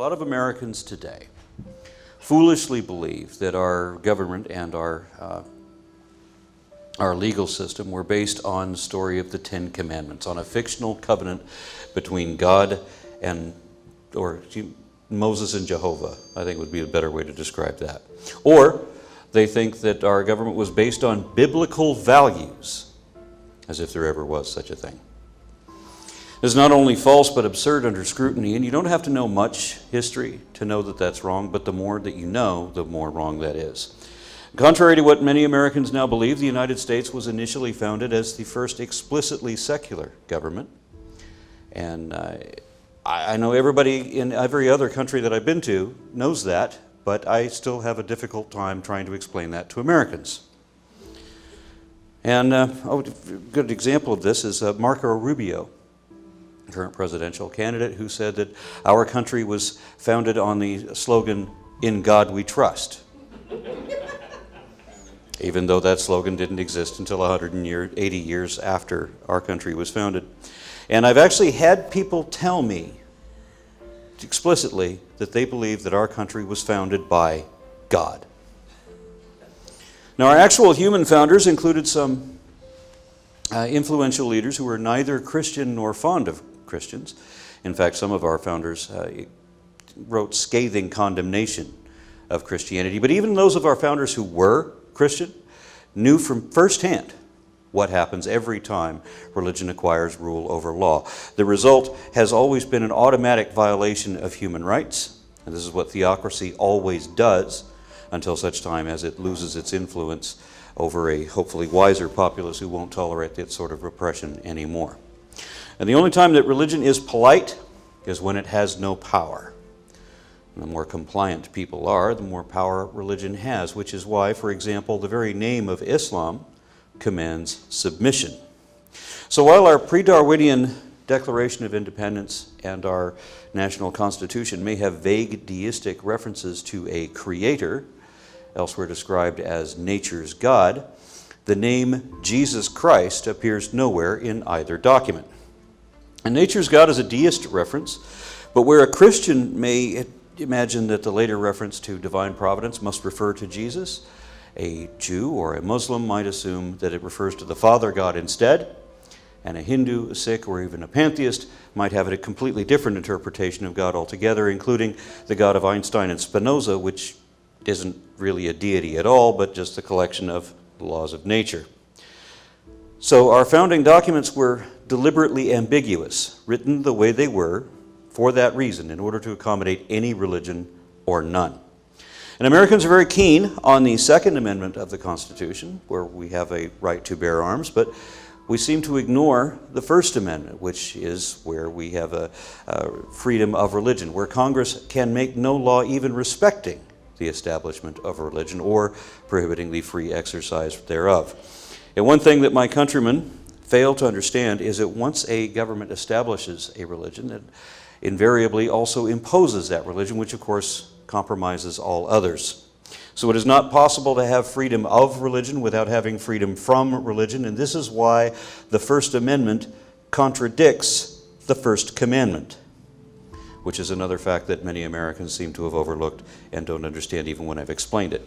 lot of Americans today foolishly believe that our government and our legal system were based on the story of the Ten Commandments, on a fictional covenant between God and, or Moses and Jehovah, I think would be a better way to describe that. Or they think that our government was based on biblical values, as if there ever was such a thing. It's not only false but absurd under scrutiny, and you don't have to know much history to know that that's wrong, but the more that you know, the more wrong that is. Contrary to what many Americans now believe, the United States was initially founded as the first explicitly secular government. And I know everybody in every other country that I've been to knows that, but I still have a difficult time trying to explain that to Americans. And a good example of this is Marco Rubio, current presidential candidate, who said that our country was founded on the slogan, "In God We Trust," even though that slogan didn't exist until 180 years after our country was founded. And I've actually had people tell me explicitly that they believe that our country was founded by God. Now, our actual human founders included some influential leaders who were neither Christian nor fond of Christians. In fact, some of our founders wrote scathing condemnation of Christianity. But even those of our founders who were Christian knew from firsthand what happens every time religion acquires rule over law. The result has always been an automatic violation of human rights, and this is what theocracy always does until such time as it loses its influence over a hopefully wiser populace who won't tolerate that sort of repression anymore. And the only time that religion is polite is when it has no power. And the more compliant people are, the more power religion has, which is why, for example, the very name of Islam commands submission. So while our pre-Darwinian Declaration of Independence and our national constitution may have vague deistic references to a creator, elsewhere described as nature's God, the name Jesus Christ appears nowhere in either document. And nature's God is a deist reference, but where a Christian may imagine that the later reference to divine providence must refer to Jesus, a Jew or a Muslim might assume that it refers to the Father God instead, and a Hindu, a Sikh, or even a pantheist might have a completely different interpretation of God altogether, including the God of Einstein and Spinoza, which isn't really a deity at all, but just a collection of laws of nature. So our founding documents were deliberately ambiguous, written the way they were for that reason, in order to accommodate any religion or none. And Americans are very keen on the Second Amendment of the Constitution, where we have a right to bear arms, but we seem to ignore the First Amendment, which is where we have a freedom of religion, where Congress can make no law even respecting the establishment of a religion or prohibiting the free exercise thereof. And one thing that my countrymen fail to understand is that once a government establishes a religion, it invariably also imposes that religion, which of course compromises all others. So it is not possible to have freedom of religion without having freedom from religion, and this is why the First Amendment contradicts the First Commandment, which is another fact that many Americans seem to have overlooked and don't understand even when I've explained it.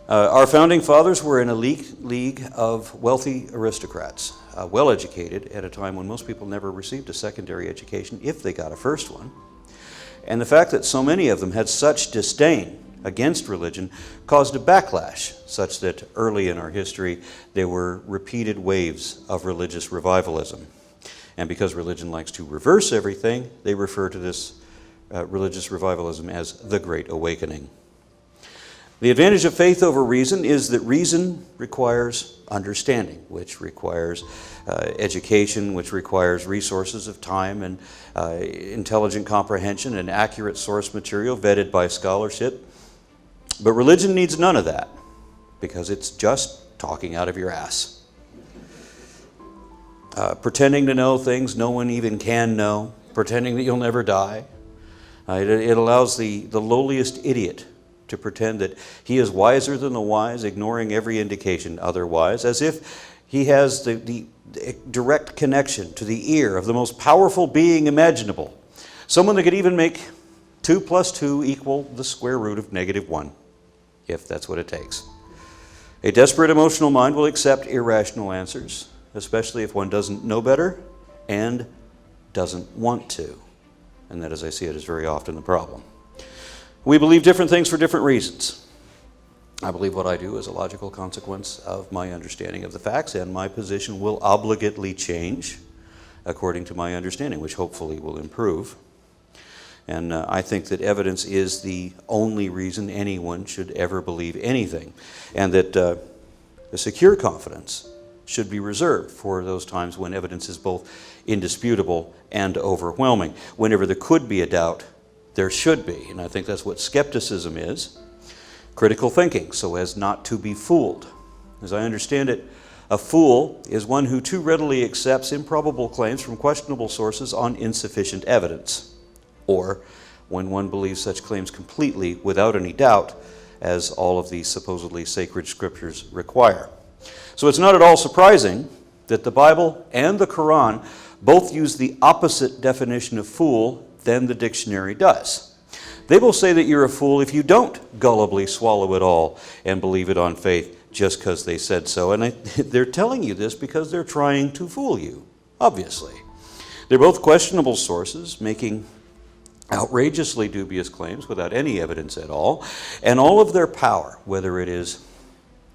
Our founding fathers were in a league of wealthy aristocrats, well-educated at a time when most people never received a secondary education, if they got a first one. And the fact that so many of them had such disdain against religion caused a backlash, such that early in our history there were repeated waves of religious revivalism. And because religion likes to reverse everything, they refer to this religious revivalism as the Great Awakening. The advantage of faith over reason is that reason requires understanding, which requires education, which requires resources of time and intelligent comprehension and accurate source material vetted by scholarship. But religion needs none of that, because it's just talking out of your ass. Pretending to know things no one even can know, pretending that you'll never die. It allows the lowliest idiot to pretend that he is wiser than the wise, ignoring every indication otherwise, as if he has the direct connection to the ear of the most powerful being imaginable. Someone that could even make 2 plus 2 equal the square root of -1, if that's what it takes. A desperate emotional mind will accept irrational answers, especially if one doesn't know better and doesn't want to. And that, as I see it, is very often the problem. We believe different things for different reasons. I believe what I do is a logical consequence of my understanding of the facts, and my position will obligately change according to my understanding, which hopefully will improve. And I think that evidence is the only reason anyone should ever believe anything, and that a secure confidence should be reserved for those times when evidence is both indisputable and overwhelming. Whenever there could be a doubt, there should be, and I think that's what skepticism is. Critical thinking, so as not to be fooled. As I understand it, a fool is one who too readily accepts improbable claims from questionable sources on insufficient evidence, or when one believes such claims completely without any doubt, as all of these supposedly sacred scriptures require. So it's not at all surprising that the Bible and the Quran both use the opposite definition of fool than the dictionary does. They will say that you're a fool if you don't gullibly swallow it all and believe it on faith just because they said so. And they're telling you this because they're trying to fool you, obviously. They're both questionable sources, making outrageously dubious claims without any evidence at all, and all of their power, whether it is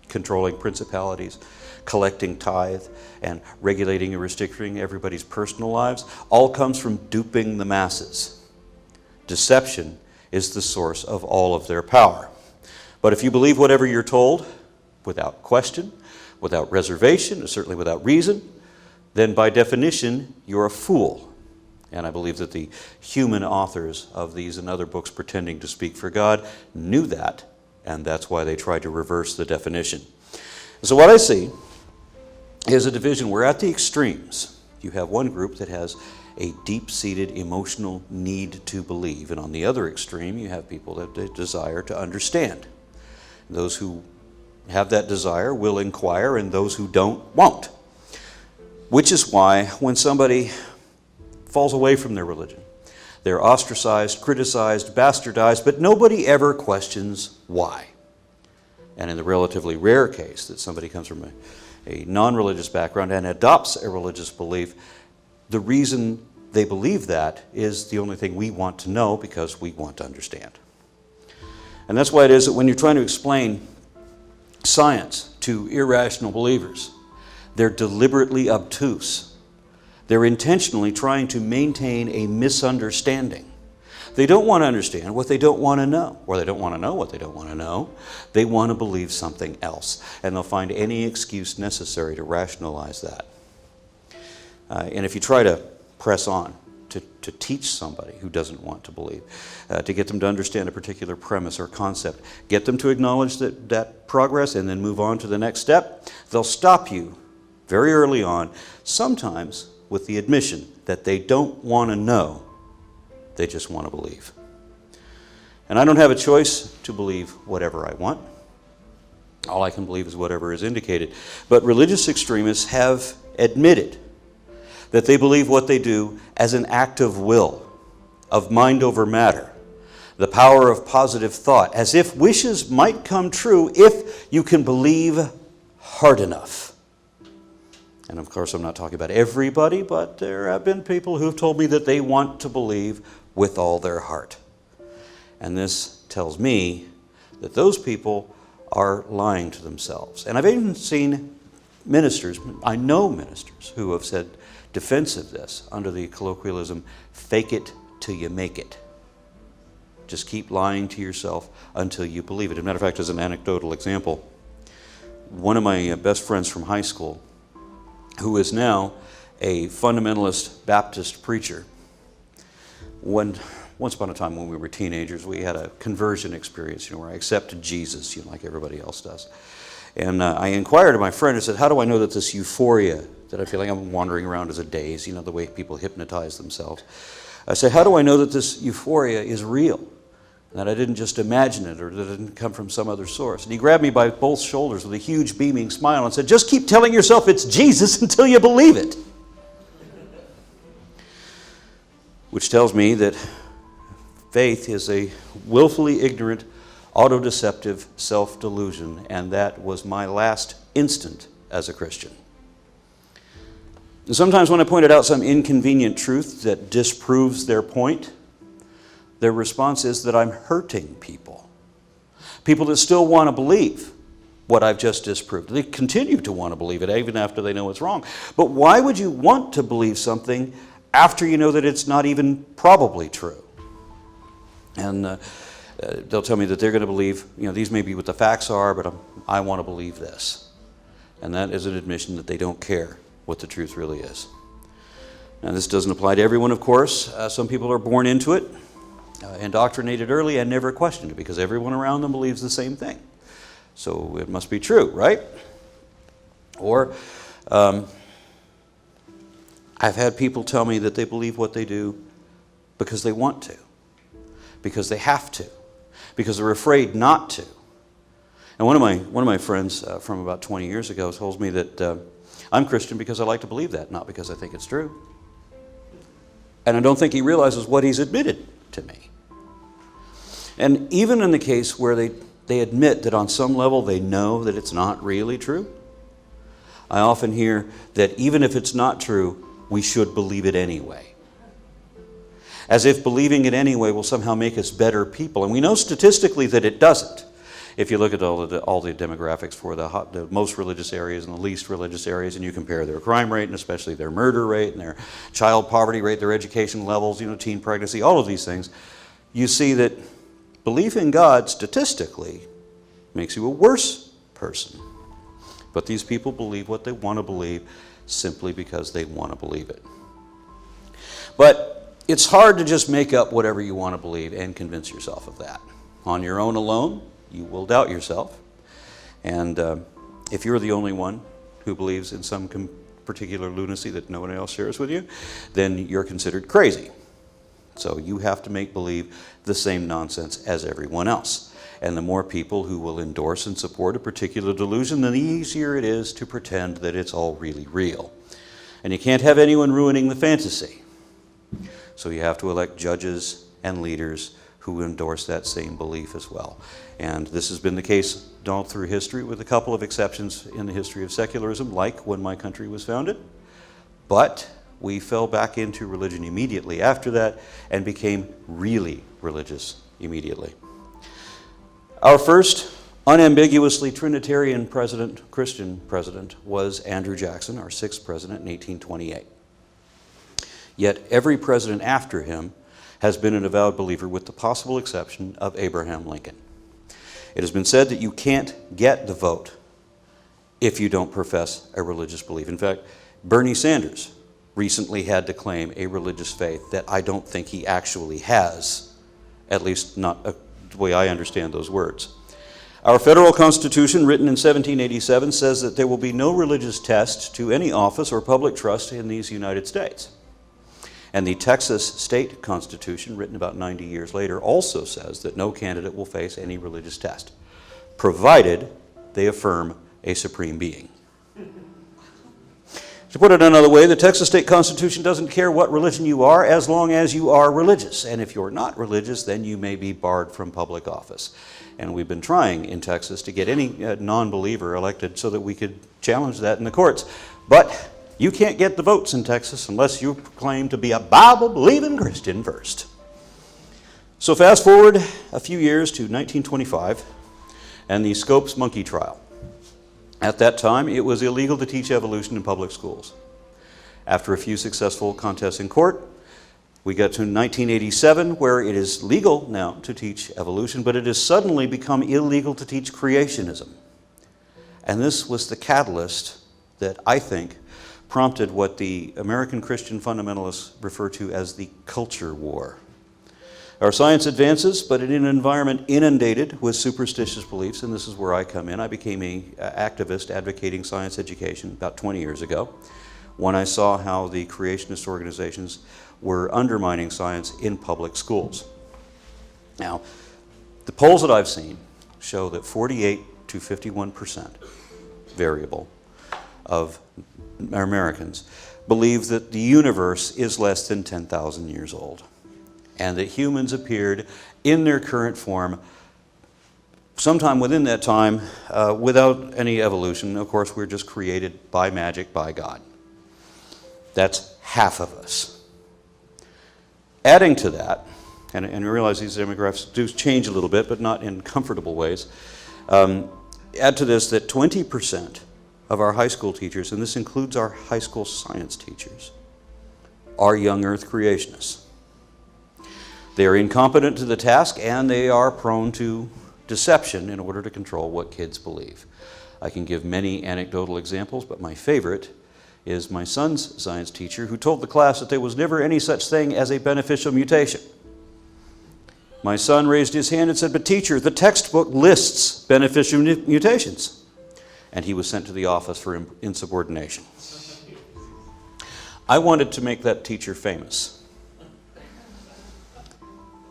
controlling principalities, collecting tithe, and regulating and restricting everybody's personal lives, all comes from duping the masses. Deception is the source of all of their power. But if you believe whatever you're told, without question, without reservation, or certainly without reason, then by definition, you're a fool. And I believe that the human authors of these and other books pretending to speak for God knew that, and that's why they tried to reverse the definition. So what I see is a division where at the extremes, you have one group that has a deep-seated emotional need to believe, and on the other extreme, you have people that desire to understand. Those who have that desire will inquire, and those who don't won't. Which is why when somebody falls away from their religion, they're ostracized, criticized, bastardized, but nobody ever questions why. And in the relatively rare case that somebody comes from a non-religious background and adopts a religious belief, the reason they believe that is the only thing we want to know because we want to understand. And that's why it is that when you're trying to explain science to irrational believers, they're deliberately obtuse. They're intentionally trying to maintain a misunderstanding. They don't want to understand what they don't want to know, or they don't want to know what they don't want to know. They want to believe something else, and they'll find any excuse necessary to rationalize that. And if you try to press on to teach somebody who doesn't want to believe, to get them to understand a particular premise or concept, get them to acknowledge that progress and then move on to the next step, they'll stop you very early on, sometimes with the admission that they don't want to know, they just want to believe. And I don't have a choice to believe whatever I want. All I can believe is whatever is indicated. But religious extremists have admitted that they believe what they do as an act of will, of mind over matter, the power of positive thought, as if wishes might come true if you can believe hard enough. And of course, I'm not talking about everybody, but there have been people who've told me that they want to believe with all their heart. And this tells me that those people are lying to themselves. And I've even seen ministers, I know ministers, who have said defense of this under the colloquialism, fake it till you make it. Just keep lying to yourself until you believe it. As a matter of fact, as an anecdotal example, one of my best friends from high school, who is now a fundamentalist Baptist preacher, once upon a time when we were teenagers, we had a conversion experience, where I accepted Jesus, like everybody else does. And I inquired of my friend, I said, how do I know that this euphoria that I feel like I'm wandering around as a daze, the way people hypnotize themselves. I said, how do I know that this euphoria is real? And that I didn't just imagine it, or that it didn't come from some other source. And he grabbed me by both shoulders with a huge beaming smile and said, just keep telling yourself it's Jesus until you believe it. which tells me that faith is a willfully ignorant, autodeceptive self-delusion, and that was my last instant as a Christian. And sometimes when I pointed out some inconvenient truth that disproves their point, their response is that I'm hurting people. People that still want to believe what I've just disproved. They continue to want to believe it even after they know it's wrong. But why would you want to believe something after you know that it's not even probably true? And they'll tell me that they're going to believe, these may be what the facts are, but I want to believe this. And that is an admission that they don't care what the truth really is. Now, this doesn't apply to everyone, of course. Some people are born into it, indoctrinated early, and never questioned it because everyone around them believes the same thing. So it must be true, right? Or I've had people tell me that they believe what they do because they want to, because they have to, because they're afraid not to. And one of my friends from about 20 years ago told me that I'm Christian because I like to believe that, not because I think it's true. And I don't think he realizes what he's admitted to me. And even in the case where they admit that on some level they know that it's not really true, I often hear that even if it's not true, we should believe it anyway. As if believing it anyway will somehow make us better people. And we know statistically that it doesn't. If you look at all the demographics for the most religious areas and the least religious areas, and you compare their crime rate and especially their murder rate and their child poverty rate, their education levels, teen pregnancy, all of these things, you see that belief in God statistically makes you a worse person. But these people believe what they want to believe simply because they want to believe it. But it's hard to just make up whatever you want to believe and convince yourself of that. On your own alone, you will doubt yourself. And if you're the only one who believes in some particular lunacy that no one else shares with you, then you're considered crazy. So you have to make believe the same nonsense as everyone else. And the more people who will endorse and support a particular delusion, then the easier it is to pretend that it's all really real. And you can't have anyone ruining the fantasy. So you have to elect judges and leaders who endorse that same belief as well. And this has been the case all through history, with a couple of exceptions in the history of secularism, like when my country was founded. But we fell back into religion immediately after that and became really religious immediately. Our first unambiguously Trinitarian president, Christian president, was Andrew Jackson, our sixth president in 1828. Yet every president after him has been an avowed believer, with the possible exception of Abraham Lincoln. It has been said that you can't get the vote if you don't profess a religious belief. In fact, Bernie Sanders recently had to claim a religious faith that I don't think he actually has, at least not the way I understand those words. Our federal Constitution, written in 1787, says that there will be no religious test to any office or public trust in these United States. And the Texas State Constitution, written about 90 years later, also says that no candidate will face any religious test, provided they affirm a supreme being. To put it another way, the Texas State Constitution doesn't care what religion you are as long as you are religious. And if you're not religious, then you may be barred from public office. And we've been trying in Texas to get any non-believer elected so that we could challenge that in the courts. But you can't get the votes in Texas unless you claim to be a Bible-believing Christian first. So fast forward a few years to 1925 and the Scopes monkey trial. At that time, it was illegal to teach evolution in public schools. After a few successful contests in court, we got to 1987, where it is legal now to teach evolution, but it has suddenly become illegal to teach creationism. And this was the catalyst that I think prompted what the American Christian fundamentalists refer to as the culture war. Our science advances, but in an environment inundated with superstitious beliefs, and this is where I come in. I became an activist advocating science education about 20 years ago, when I saw how the creationist organizations were undermining science in public schools. Now, the polls that I've seen show that 48 to 51% variable of Americans believe that the universe is less than 10,000 years old, and that humans appeared in their current form sometime within that time without any evolution. Of course, we're just created by magic by God. That's half of us. Adding to that, and you realize these demographics do change a little bit, but not in comfortable ways. Add to this that 20% of our high school teachers, and this includes our high school science teachers, are young earth creationists. They are incompetent to the task, and they are prone to deception in order to control what kids believe. I can give many anecdotal examples, but my favorite is my son's science teacher, who told the class that there was never any such thing as a beneficial mutation. My son raised his hand and said, "But teacher, the textbook lists beneficial mutations." And he was sent to the office for insubordination. I wanted to make that teacher famous.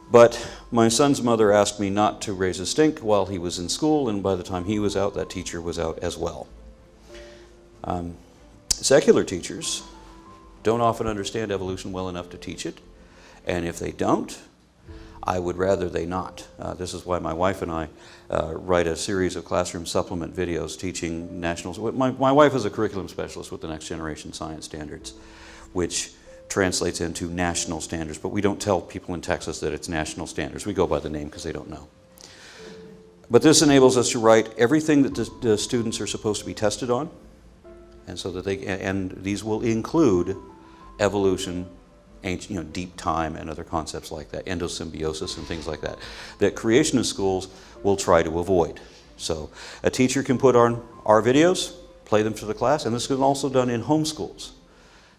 But my son's mother asked me not to raise a stink while he was in school, and by the time he was out, that teacher was out as well. Secular teachers don't often understand evolution well enough to teach it, and if they don't, I would rather they not. This is why my wife and I write a series of classroom supplement videos teaching nationals. My wife is a curriculum specialist with the Next Generation Science Standards, which translates into national standards, but we don't tell people in Texas that it's national standards. We go by the name because they don't know. But this enables us to write everything that the students are supposed to be tested on, and so that and these will include evolution, ancient, deep time, and other concepts like that, endosymbiosis and things like that creationist schools will try to avoid. So a teacher can put on our videos, play them to the class, and this is also done in homeschools.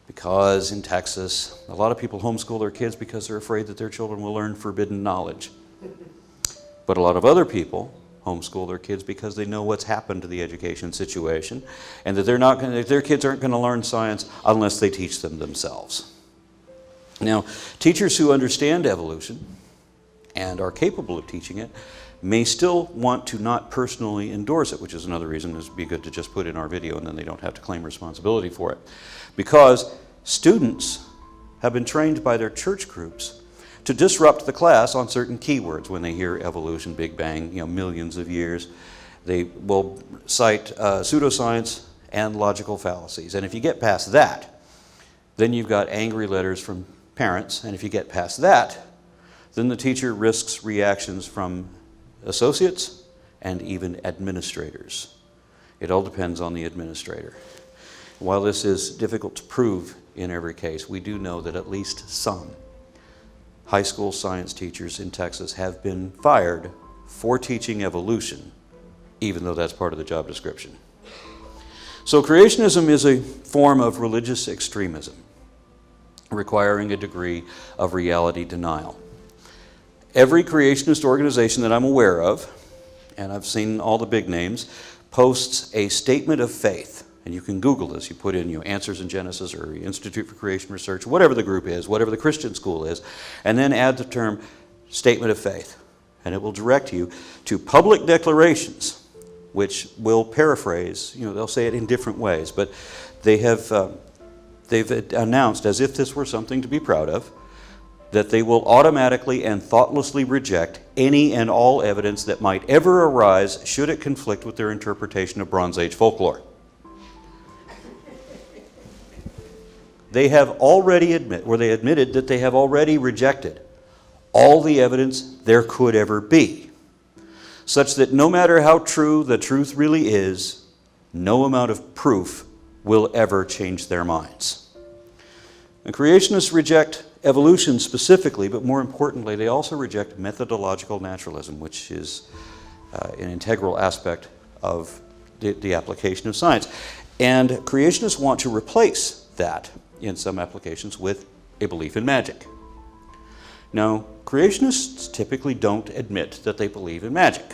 Because in Texas, a lot of people homeschool their kids because they're afraid that their children will learn forbidden knowledge. But a lot of other people homeschool their kids because they know what's happened to the education situation, and that their kids aren't going to learn science unless they teach them themselves. Now, teachers who understand evolution and are capable of teaching it may still want to not personally endorse it, which is another reason it would be good to just put in our video and then they don't have to claim responsibility for it. Because students have been trained by their church groups to disrupt the class on certain keywords. When they hear evolution, Big Bang, millions of years, they will cite pseudoscience and logical fallacies. And if you get past that, then you've got angry letters from parents, and if you get past that, then the teacher risks reactions from associates and even administrators. It all depends on the administrator. While this is difficult to prove in every case, we do know that at least some high school science teachers in Texas have been fired for teaching evolution, even though that's part of the job description. So creationism is a form of religious extremism, requiring a degree of reality denial. Every creationist organization that I'm aware of, and I've seen all the big names, posts a statement of faith. And you can Google this. You put in Answers in Genesis or Institute for Creation Research, whatever the group is, whatever the Christian school is, and then add the term statement of faith. And it will direct you to public declarations, which will paraphrase, they'll say it in different ways, but they've announced, as if this were something to be proud of, that they will automatically and thoughtlessly reject any and all evidence that might ever arise should it conflict with their interpretation of Bronze Age folklore. They have already admitted that they have already rejected all the evidence there could ever be, such that no matter how true the truth really is, no amount of proof will ever change their minds. And creationists reject evolution specifically, but more importantly, they also reject methodological naturalism, which is an integral aspect of the application of science. And creationists want to replace that in some applications with a belief in magic. Now, creationists typically don't admit that they believe in magic.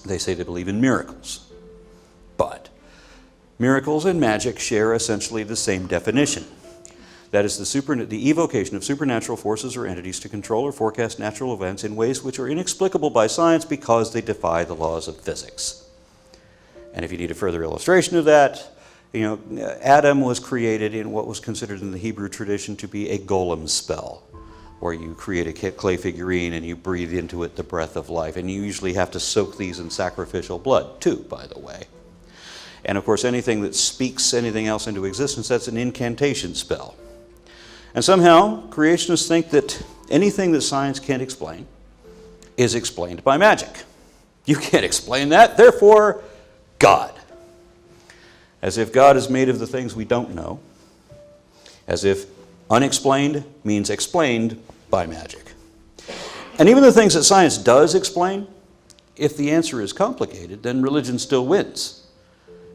They say they believe in miracles. But miracles and magic share essentially the same definition. That is the evocation of supernatural forces or entities to control or forecast natural events in ways which are inexplicable by science because they defy the laws of physics. And if you need a further illustration of that, Adam was created in what was considered in the Hebrew tradition to be a golem spell, where you create a clay figurine and you breathe into it the breath of life. And you usually have to soak these in sacrificial blood, too, by the way. And of course, anything that speaks anything else into existence, that's an incantation spell. And somehow, creationists think that anything that science can't explain is explained by magic. You can't explain that, therefore, God. As if God is made of the things we don't know. As if unexplained means explained by magic. And even the things that science does explain, if the answer is complicated, then religion still wins.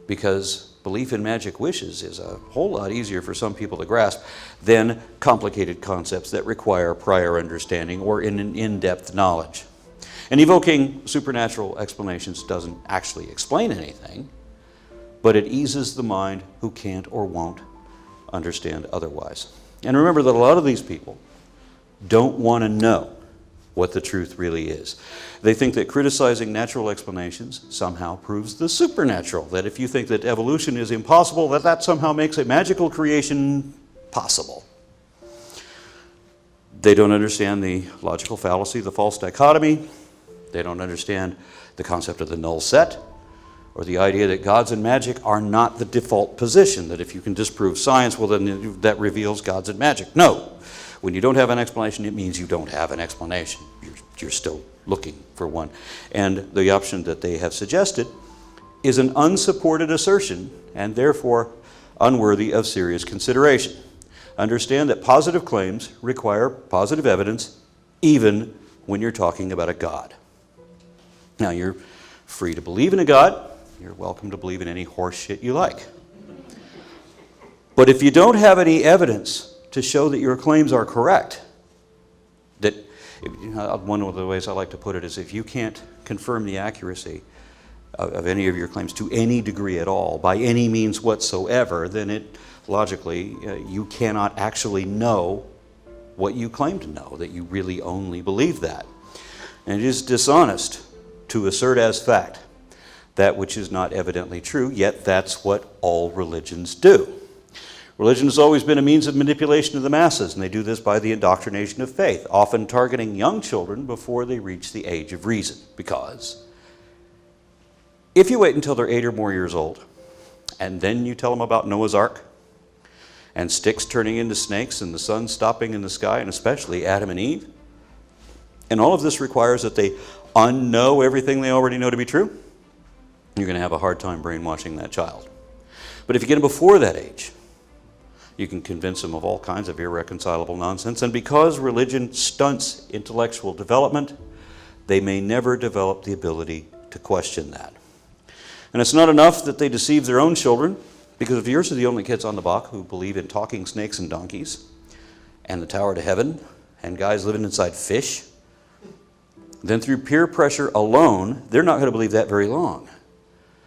Because belief in magic wishes is a whole lot easier for some people to grasp than complicated concepts that require prior understanding or in-depth knowledge. And evoking supernatural explanations doesn't actually explain anything, but it eases the mind who can't or won't understand otherwise. And remember that a lot of these people don't want to know what the truth really is. They think that criticizing natural explanations somehow proves the supernatural, that if you think that evolution is impossible, that somehow makes a magical creation possible. They don't understand the logical fallacy, the false dichotomy. They don't understand the concept of the null set, or the idea that gods and magic are not the default position, that if you can disprove science, well then that reveals gods and magic. No. When you don't have an explanation, it means you don't have an explanation. You're still looking for one. And the option that they have suggested is an unsupported assertion and therefore unworthy of serious consideration. Understand that positive claims require positive evidence even when you're talking about a God. Now, you're free to believe in a God. You're welcome to believe in any horse shit you like. But if you don't have any evidence to show that your claims are correct, that one of the ways I like to put it is if you can't confirm the accuracy of any of your claims to any degree at all, by any means whatsoever, then it logically you cannot actually know what you claim to know, that you really only believe that. And it is dishonest to assert as fact that which is not evidently true, yet that's what all religions do. Religion has always been a means of manipulation of the masses, and they do this by the indoctrination of faith, often targeting young children before they reach the age of reason. Because if you wait until they're 8 or more years old, and then you tell them about Noah's Ark, and sticks turning into snakes, and the sun stopping in the sky, and especially Adam and Eve, and all of this requires that they unknow everything they already know to be true, you're going to have a hard time brainwashing that child. But if you get them before that age, you can convince them of all kinds of irreconcilable nonsense. And because religion stunts intellectual development, they may never develop the ability to question that. And it's not enough that they deceive their own children, because if yours are the only kids on the block who believe in talking snakes and donkeys, and the tower to heaven, and guys living inside fish, then through peer pressure alone, they're not going to believe that very long.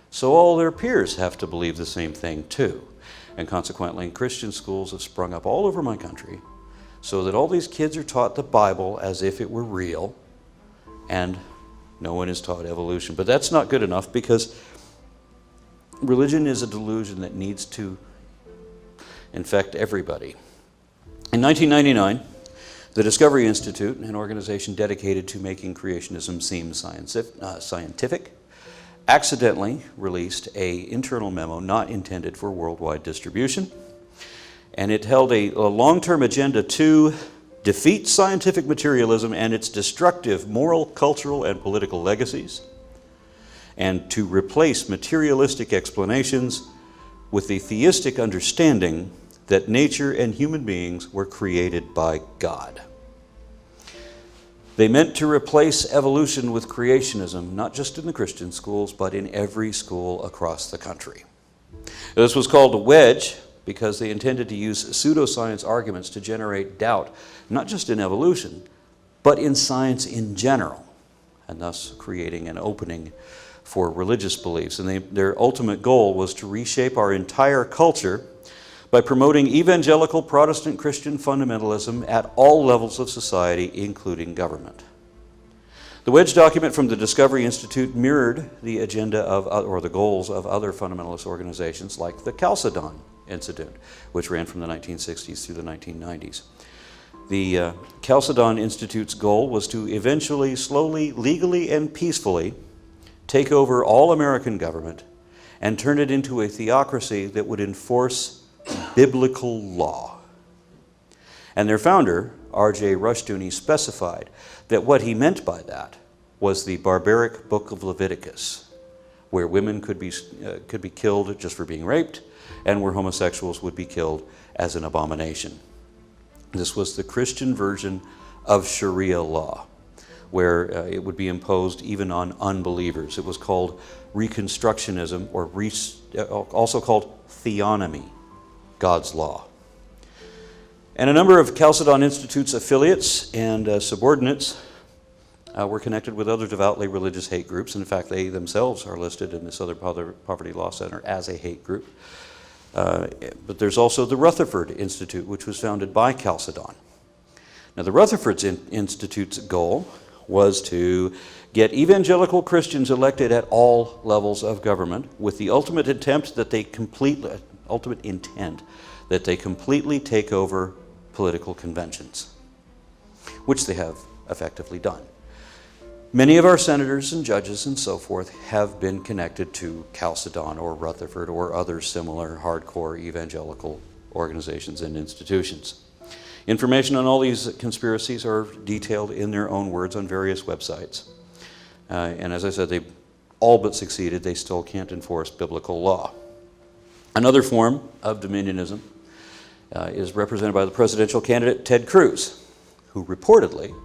So all their peers have to believe the same thing too. And consequently, Christian schools have sprung up all over my country so that all these kids are taught the Bible as if it were real, and no one is taught evolution. But that's not good enough, because religion is a delusion that needs to infect everybody. In 1999, the Discovery Institute, an organization dedicated to making creationism seem scientific, accidentally released an internal memo not intended for worldwide distribution. And it held a long-term agenda to defeat scientific materialism and its destructive moral, cultural, and political legacies, and to replace materialistic explanations with the theistic understanding that nature and human beings were created by God. They meant to replace evolution with creationism, not just in the Christian schools, but in every school across the country. This was called a wedge because they intended to use pseudoscience arguments to generate doubt, not just in evolution, but in science in general, and thus creating an opening for religious beliefs. And their ultimate goal was to reshape our entire culture by promoting evangelical Protestant Christian fundamentalism at all levels of society, including government. The wedge document from the Discovery Institute mirrored the agenda of, or the goals of other fundamentalist organizations like the Chalcedon Institute, which ran from the 1960s through the 1990s. The Chalcedon Institute's goal was to eventually, slowly, legally, and peacefully take over all American government and turn it into a theocracy that would enforce biblical law. And their founder, R.J. Rushdoony, specified that what he meant by that was the barbaric book of Leviticus, where women could be killed just for being raped, and where homosexuals would be killed as an abomination. This was the Christian version of Sharia law, where it would be imposed even on unbelievers. It was called Reconstructionism, or also called theonomy, God's law. And a number of Chalcedon Institute's affiliates and subordinates were connected with other devoutly religious hate groups. In fact, they themselves are listed in the Southern Poverty Law Center as a hate group. But there's also the Rutherford Institute, which was founded by Chalcedon. Now, the Rutherford Institute's goal was to get evangelical Christians elected at all levels of government, with the ultimate intent that they completely take over political conventions, which they have effectively done. Many of our senators and judges and so forth have been connected to Chalcedon or Rutherford or other similar hardcore evangelical organizations and institutions. Information on all these conspiracies are detailed in their own words on various websites. And as I said, they all but succeeded. They still can't enforce biblical law. Another form of dominionism is represented by the presidential candidate Ted Cruz, who reportedly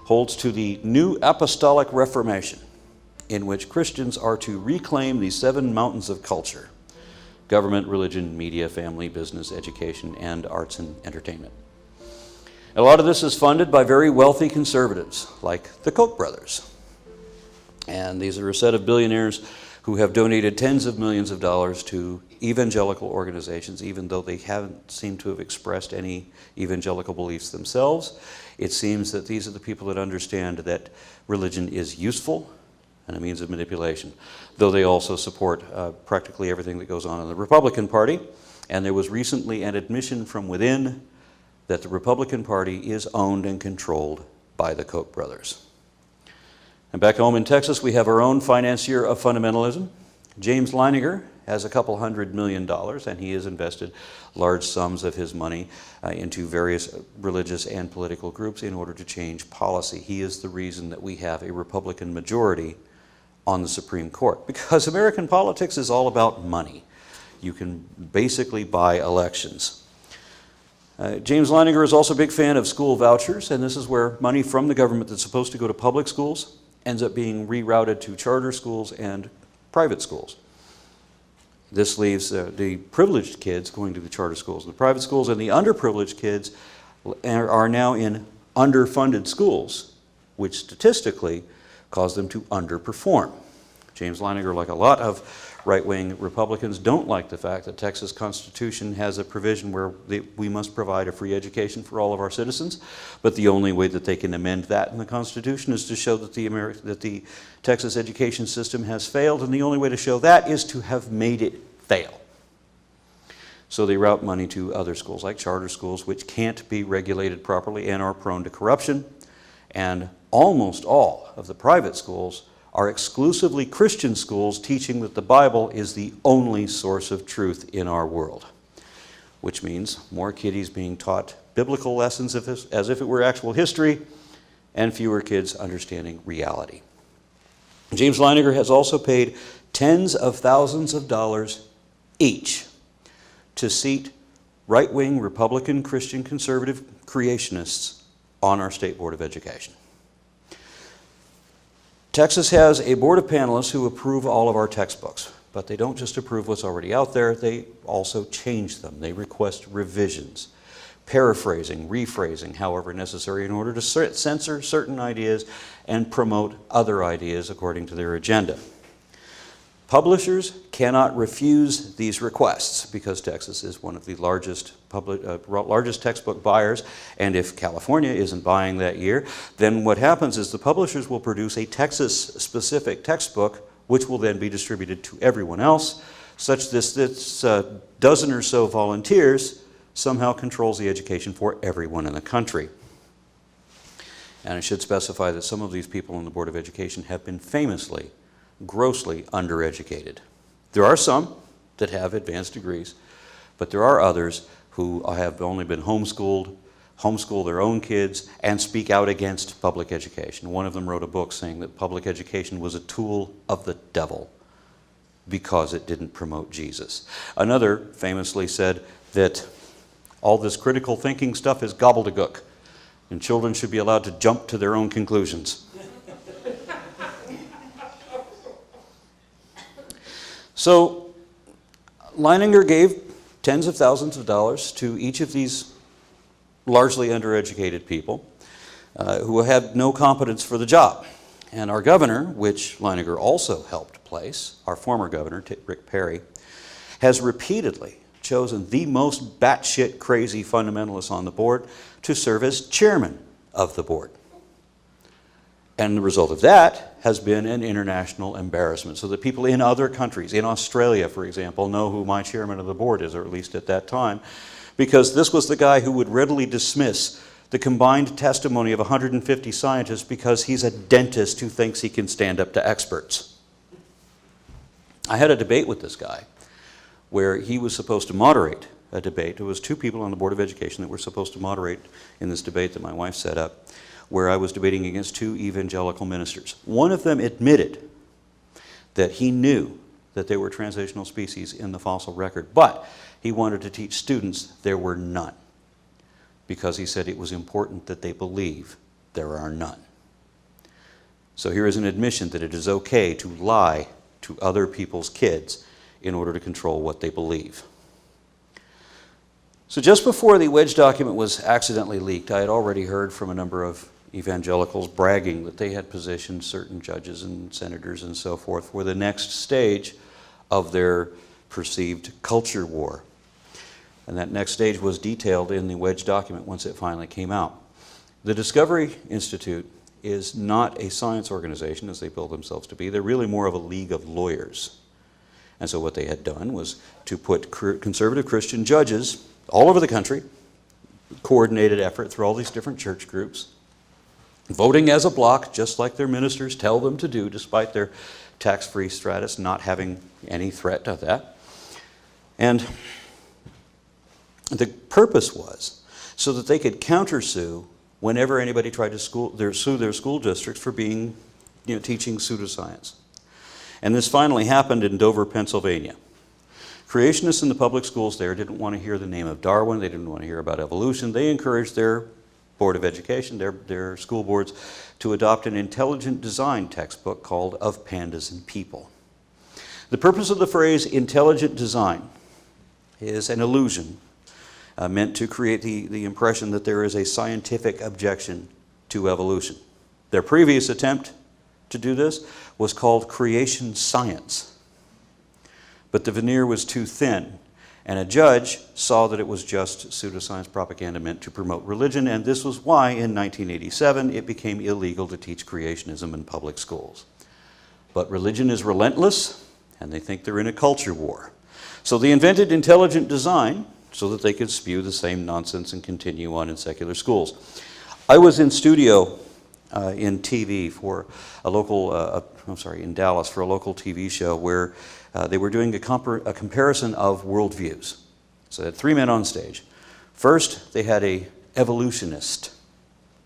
holds to the New Apostolic Reformation, in which Christians are to reclaim the 7 mountains of culture: government, religion, media, family, business, education, and arts and entertainment. A lot of this is funded by very wealthy conservatives, like the Koch brothers. And these are a set of billionaires who have donated tens of millions of dollars to evangelical organizations, even though they haven't seemed to have expressed any evangelical beliefs themselves. It seems that these are the people that understand that religion is useful and a means of manipulation, though they also support practically everything that goes on in the Republican Party. And there was recently an admission from within that the Republican Party is owned and controlled by the Koch brothers. And back home in Texas, we have our own financier of fundamentalism. James Leininger has a couple $100 million, and he has invested large sums of his money into various religious and political groups in order to change policy. He is the reason that we have a Republican majority on the Supreme Court, because American politics is all about money. You can basically buy elections. James Leininger is also a big fan of school vouchers, and this is where money from the government that's supposed to go to public schools ends up being rerouted to charter schools and private schools. This leaves the privileged kids going to the charter schools and the private schools, and the underprivileged kids are now in underfunded schools, which statistically cause them to underperform. James Leininger, like a lot of right-wing Republicans, don't like the fact that Texas Constitution has a provision where we must provide a free education for all of our citizens, but the only way that they can amend that in the Constitution is to show that the Texas education system has failed, and the only way to show that is to have made it fail. So they route money to other schools, like charter schools, which can't be regulated properly and are prone to corruption, and almost all of the private schools are exclusively Christian schools teaching that the Bible is the only source of truth in our world, which means more kiddies being taught biblical lessons as if it were actual history, and fewer kids understanding reality. James Leininger has also paid tens of thousands of dollars each to seat right-wing Republican Christian conservative creationists on our State Board of Education. Texas has a board of panelists who approve all of our textbooks, but they don't just approve what's already out there, they also change them. They request revisions, paraphrasing, rephrasing, however necessary, in order to censor certain ideas and promote other ideas according to their agenda. Publishers cannot refuse these requests because Texas is one of the largest textbook buyers, and if California isn't buying that year, then what happens is the publishers will produce a Texas-specific textbook which will then be distributed to everyone else, such that this dozen or so volunteers somehow controls the education for everyone in the country. And I should specify that some of these people on the Board of Education have been famously grossly undereducated. There are some that have advanced degrees, but there are others who have only been homeschool their own kids, and speak out against public education. One of them wrote a book saying that public education was a tool of the devil because it didn't promote Jesus. Another famously said that all this critical thinking stuff is gobbledygook, and children should be allowed to jump to their own conclusions. So Leininger gave tens of thousands of dollars to each of these largely undereducated people who had no competence for the job. And our governor, which Leininger also helped place, our former governor, Rick Perry, has repeatedly chosen the most batshit crazy fundamentalists on the board to serve as chairman of the board. And the result of that has been an international embarrassment, so that people in other countries, in Australia, for example, know who my chairman of the board is, or at least at that time, because this was the guy who would readily dismiss the combined testimony of 150 scientists because he's a dentist who thinks he can stand up to experts. I had a debate with this guy where he was supposed to moderate a debate. There was two people on the Board of Education that were supposed to moderate in this debate that my wife set up, where I was debating against two evangelical ministers. One of them admitted that he knew that there were transitional species in the fossil record, but he wanted to teach students there were none, because he said it was important that they believe there are none. So here is an admission that it is okay to lie to other people's kids in order to control what they believe. So just before the wedge document was accidentally leaked, I had already heard from a number of evangelicals bragging that they had positioned certain judges and senators and so forth for the next stage of their perceived culture war. And that next stage was detailed in the wedge document once it finally came out. The Discovery Institute is not a science organization, as they bill themselves to be. They're really more of a league of lawyers. And so what they had done was to put conservative Christian judges all over the country, coordinated effort through all these different church groups, voting as a block, just like their ministers tell them to do, despite their tax-free status not having any threat of that. And the purpose was so that they could countersue whenever anybody tried to sue their school districts for being, teaching pseudoscience. And this finally happened in Dover, Pennsylvania. Creationists in the public schools there didn't want to hear the name of Darwin. They didn't want to hear about evolution. They encouraged their Board of Education, their school boards, to adopt an intelligent design textbook called Of Pandas and People. The purpose of the phrase intelligent design is an illusion meant to create the impression that there is a scientific objection to evolution. Their previous attempt to do this was called creation science. But the veneer was too thin, and a judge saw that it was just pseudoscience propaganda meant to promote religion, and this was why in 1987 it became illegal to teach creationism in public schools. But religion is relentless, and they think they're in a culture war. So they invented intelligent design so that they could spew the same nonsense and continue on in secular schools. I was in studio in TV for a local, in Dallas for a local TV show where they were doing a comparison of worldviews. So they had three men on stage. First, they had a evolutionist.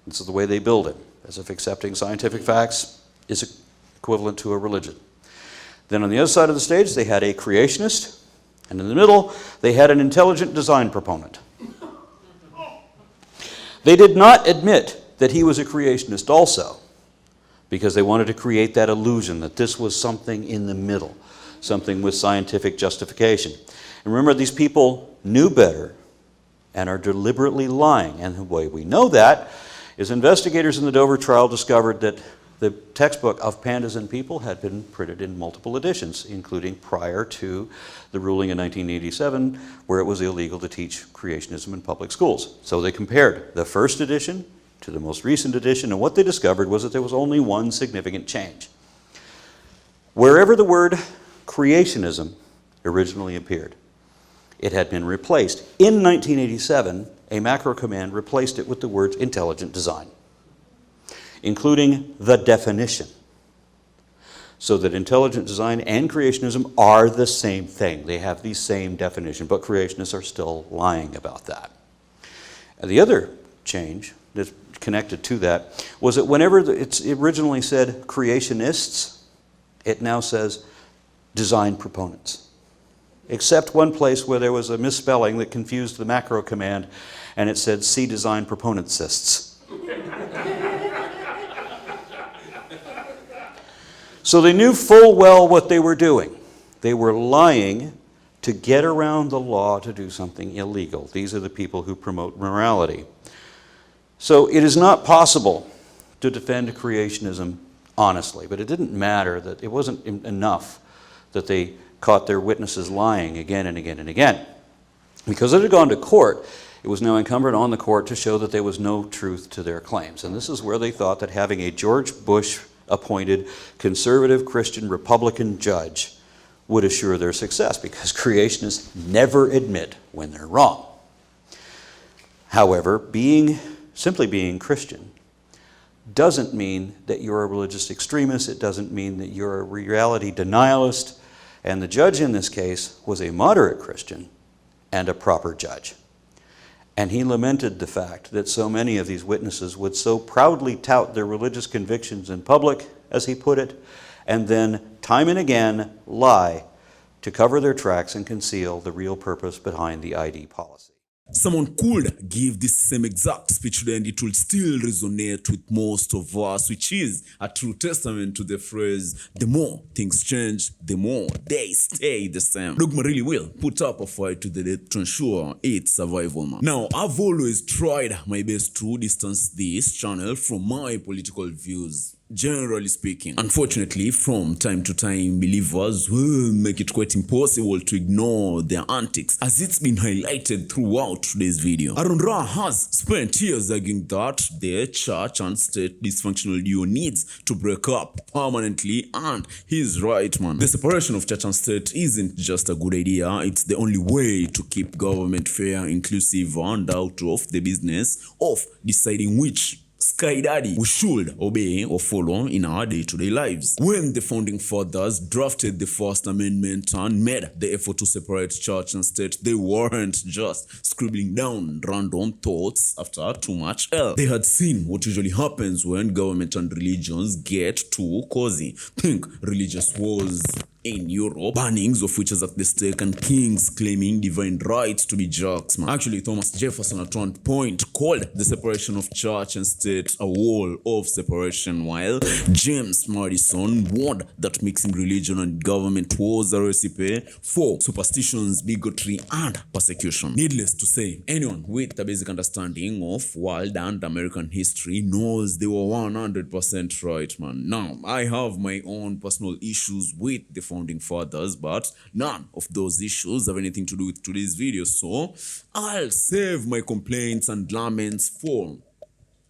This is the way they build it, as if accepting scientific facts is equivalent to a religion. Then on the other side of the stage, they had a creationist, and in the middle, they had an intelligent design proponent. They did not admit that he was a creationist also, because they wanted to create that illusion that this was something in the middle, something with scientific justification. And remember, these people knew better and are deliberately lying. And the way we know that is investigators in the Dover trial discovered that The textbook of Pandas and People had been printed in multiple editions, including prior to the ruling in 1987, where it was illegal to teach creationism in public schools. So they compared the first edition to the most recent edition, and what they discovered was that there was only one significant change. Wherever the word creationism originally appeared, it had been replaced. In 1987, a macro command replaced it with the words intelligent design, including the definition, so that intelligent design and creationism are the same thing. They have the same definition, but creationists are still lying about that. And the other change that's connected to that was that whenever it originally said creationists, it now says design proponents. Except one place where there was a misspelling that confused the macro command, and it said see design proponentsists. So they knew full well what they were doing. They were lying to get around the law to do something illegal. These are the people who promote morality. So it is not possible to defend creationism honestly, but it didn't matter that it wasn't enough that they caught their witnesses lying again and again and again. Because it had gone to court, it was now incumbent on the court to show that there was no truth to their claims. And this is where they thought that having a George Bush appointed conservative Christian Republican judge would assure their success, because creationists never admit when they're wrong. However, simply being Christian doesn't mean that you're a religious extremist. It doesn't mean that you're a reality denialist. And the judge in this case was a moderate Christian and a proper judge. And he lamented the fact that so many of these witnesses would so proudly tout their religious convictions in public, as he put it, and then time and again lie to cover their tracks and conceal the real purpose behind the ID policy. Someone could give this same exact speech today and it will still resonate with most of us, which is a true testament to the phrase, the more things change, the more they stay the same. Dogma really will put up a fight to the death to ensure its survival, man. Now, I've always tried my best to distance this channel from my political views, generally speaking. Unfortunately, from time to time, believers will make it quite impossible to ignore their antics, as it's been highlighted throughout today's video. Aron Ra has spent years arguing that the church and state dysfunctional duo needs to break up permanently, and he's right, man. The separation of church and state isn't just a good idea, it's the only way to keep government fair, inclusive, and out of the business of deciding which Sky Daddy we should obey or follow in our day-to-day lives. When the founding fathers drafted the First Amendment and made the effort to separate church and state, they weren't just scribbling down random thoughts after too much else. They had seen what usually happens when government and religions get too cozy. Think religious wars in Europe, bannings of witches at the stake, and kings claiming divine rights to be jerks, man. Actually, Thomas Jefferson at one point called the separation of church and state a wall of separation, while James Madison warned that mixing religion and government was a recipe for superstitions, bigotry, and persecution. Needless to say, anyone with a basic understanding of world and American history knows they were 100% right, man. Now, I have my own personal issues with the founding fathers, but none of those issues have anything to do with today's video, so I'll save my complaints and laments for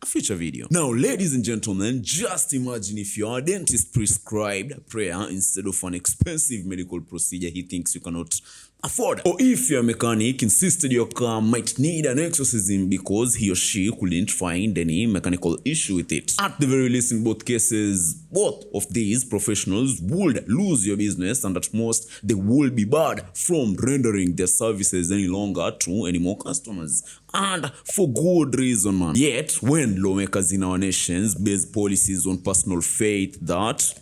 a future video. Now, ladies and gentlemen, just imagine if your dentist prescribed prayer instead of an expensive medical procedure he thinks you cannot afford. Or if your mechanic insisted your car might need an exorcism because he or she couldn't find any mechanical issue with it. At the very least, in both cases, both of these professionals would lose your business, and at most, they will be barred from rendering their services any longer to any more customers. And for good reason, man. Yet, when lawmakers in our nations base policies on personal faith that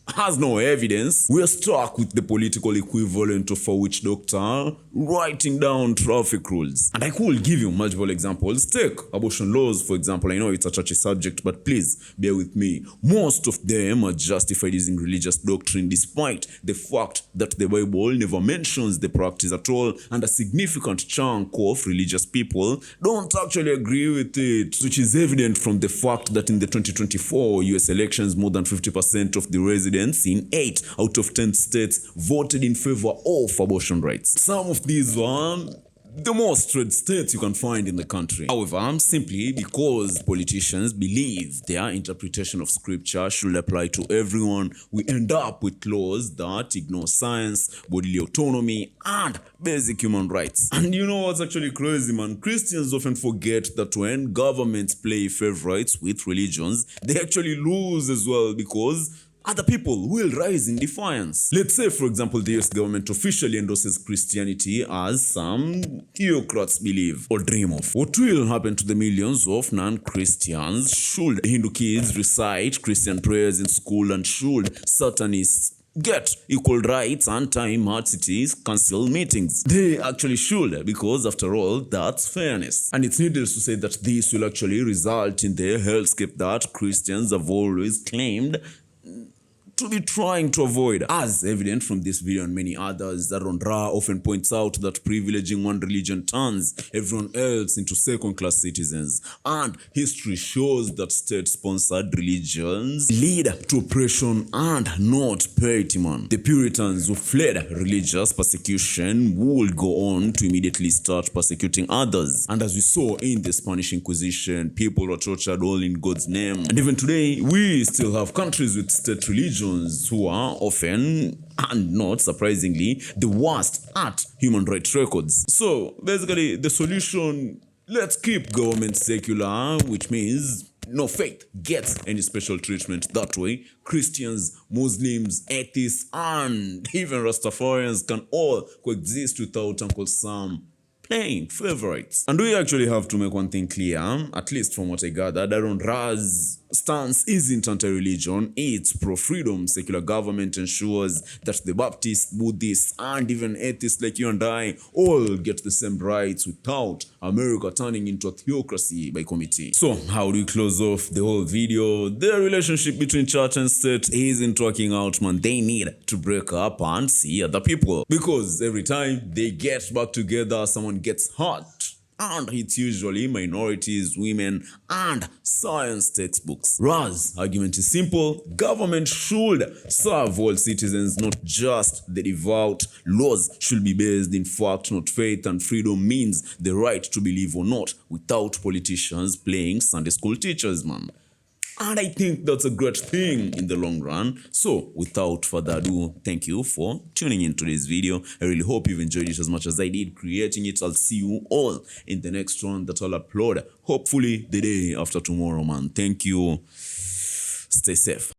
has no evidence, we are stuck with the political equivalent of a witch doctor writing down traffic rules. And I could give you multiple examples. Take abortion laws, for example. I know it's a touchy subject, but please bear with me. Most of them are justified using religious doctrine, despite the fact that the Bible never mentions the practice at all, and a significant chunk of religious people don't actually agree with it, which is evident from the fact that in the 2024 US elections, more than 50% of the residents in 8 out of 10 states voted in favor of abortion rights. Some of these were the most red states you can find in the country. However, simply because politicians believe their interpretation of scripture should apply to everyone, we end up with laws that ignore science, bodily autonomy, and basic human rights. And you know what's actually crazy, man? Christians often forget that when governments play favorites with religions, they actually lose as well, because other people will rise in defiance. Let's say, for example, the US government officially endorses Christianity as some theocrats believe or dream of. What will happen to the millions of non-Christians? Should Hindu kids recite Christian prayers in school, and should Satanists get equal rights and time at cities council meetings? They actually should, because after all, that's fairness. And it's needless to say that this will actually result in the hellscape that Christians have always claimed to be trying to avoid. As evident from this video and many others, Aron Ra often points out that privileging one religion turns everyone else into second-class citizens. And history shows that state-sponsored religions lead to oppression and not piety, man. The Puritans who fled religious persecution would go on to immediately start persecuting others. And as we saw in the Spanish Inquisition, people were tortured all in God's name. And even today, we still have countries with state religions who are often, and not surprisingly, the worst at human rights records. So basically, the solution: let's keep government secular, which means no faith gets any special treatment. That way, Christians, Muslims, atheists, and even Rastafarians can all coexist without Uncle Sam playing favorites. And we actually have to make one thing clear, at least from what I gathered. Aron Ra's stance isn't anti-religion, it's pro-freedom. Secular government ensures that the Baptists, Buddhists, and even atheists like you and I all get the same rights without America turning into a theocracy by committee. So how do we close off the whole video? The relationship between church and state isn't working out, man. They need to break up and see other people, because every time they get back together, someone gets hurt. And it's usually minorities, women, and science textbooks. Ra's argument is simple: government should serve all citizens, not just the devout. Laws should be based in fact, not faith, and freedom means the right to believe or not, without politicians playing Sunday school teachers, man. And I think that's a great thing in the long run. So without further ado, thank you for tuning in to this video. I really hope you've enjoyed it as much as I did creating it. I'll see you all in the next one that I'll upload, hopefully the day after tomorrow, man. Thank you. Stay safe.